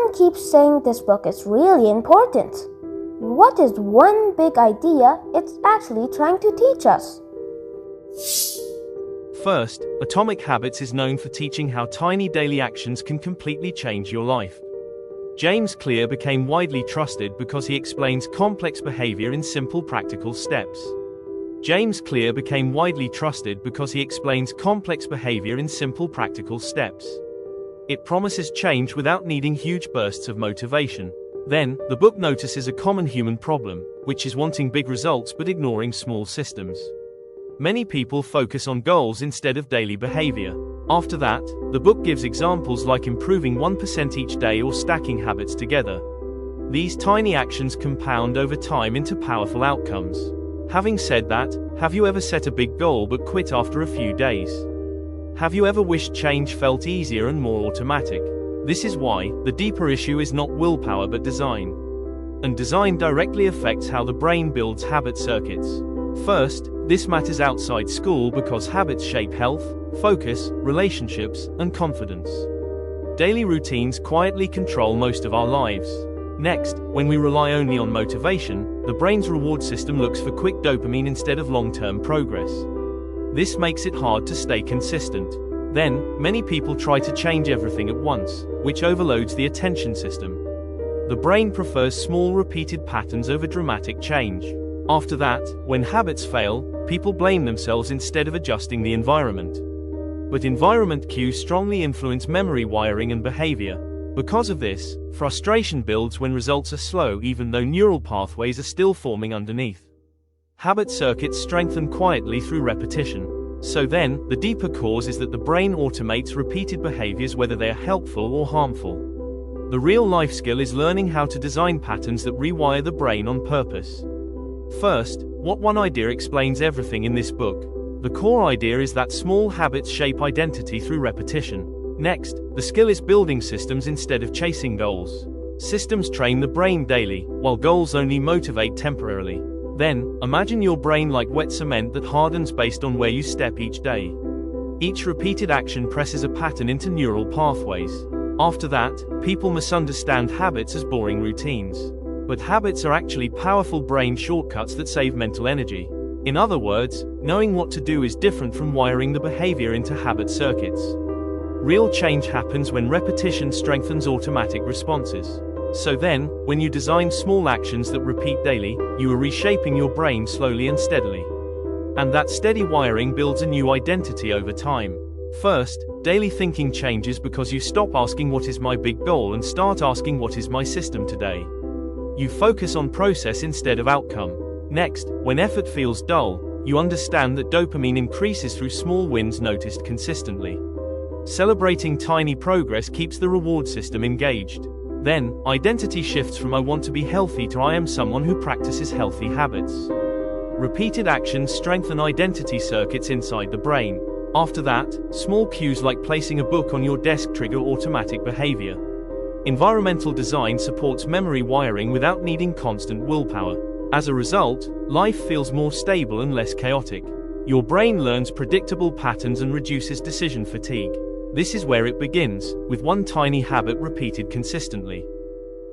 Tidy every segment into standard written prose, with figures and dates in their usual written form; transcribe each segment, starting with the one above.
Everyone keeps saying this book is really important. What is one big idea it's actually trying to teach us? First, Atomic Habits is known for teaching how tiny daily actions can completely change your life. James Clear became widely trusted because he explains complex behavior in simple practical steps. James Clear became widely trusted because he explains complex behavior in simple practical steps. It promises change without needing huge bursts of motivation. Then, the book notices a common human problem, which is wanting big results but ignoring small systems. Many people focus on goals instead of daily behavior. After that, the book gives examples like improving 1% each day or stacking habits together. These tiny actions compound over time into powerful outcomes. Having said that, have you ever set a big goal but quit after a few days? Have you ever wished change felt easier and more automatic? This is why the deeper issue is not willpower but design. And design directly affects how the brain builds habit circuits. First, this matters outside school because habits shape health, focus, relationships, and confidence. Daily routines quietly control most of our lives. Next, when we rely only on motivation, the brain's reward system looks for quick dopamine instead of long-term progress. This makes it hard to stay consistent. Then, many people try to change everything at once, which overloads the attention system. The brain prefers small repeated patterns over dramatic change. After that, when habits fail, people blame themselves instead of adjusting the environment. But environment cues strongly influence memory wiring and behavior. Because of this, frustration builds when results are slow even though neural pathways are still forming underneath. Habit circuits strengthen quietly through repetition. So then, the deeper cause is that the brain automates repeated behaviors whether they are helpful or harmful. The real life skill is learning how to design patterns that rewire the brain on purpose. First, what one idea explains everything in this book. The core idea is that small habits shape identity through repetition. Next, the skill is building systems instead of chasing goals. Systems train the brain daily, while goals only motivate temporarily. Then, imagine your brain like wet cement that hardens based on where you step each day. Each repeated action presses a pattern into neural pathways. After that, people misunderstand habits as boring routines. But habits are actually powerful brain shortcuts that save mental energy. In other words, knowing what to do is different from wiring the behavior into habit circuits. Real change happens when repetition strengthens automatic responses. So then, when you design small actions that repeat daily, you are reshaping your brain slowly and steadily. And that steady wiring builds a new identity over time. First, daily thinking changes because you stop asking what is my big goal and start asking what is my system today. You focus on process instead of outcome. Next, when effort feels dull, you understand that dopamine increases through small wins noticed consistently. Celebrating tiny progress keeps the reward system engaged. Then, identity shifts from I want to be healthy to I am someone who practices healthy habits. Repeated actions strengthen identity circuits inside the brain. After that, small cues like placing a book on your desk trigger automatic behavior. Environmental design supports memory wiring without needing constant willpower. As a result, life feels more stable and less chaotic. Your brain learns predictable patterns and reduces decision fatigue. This is where it begins, with one tiny habit repeated consistently.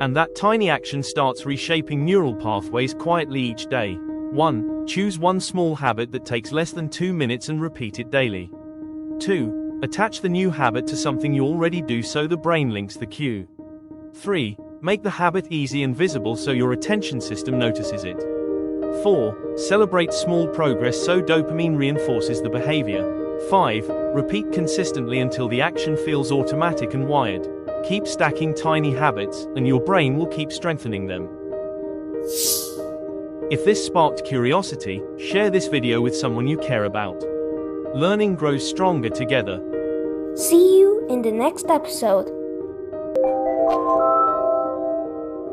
And that tiny action starts reshaping neural pathways quietly each day. 1. Choose one small habit that takes less than 2 minutes and repeat it daily. 2. Attach the new habit to something you already do so the brain links the cue. 3. Make the habit easy and visible so your attention system notices it. 4. Celebrate small progress so dopamine reinforces the behavior. 5. Repeat consistently until the action feels automatic and wired. Keep stacking tiny habits, and your brain will keep strengthening them. If this sparked curiosity, share this video with someone you care about. Learning grows stronger together. See you in the next episode.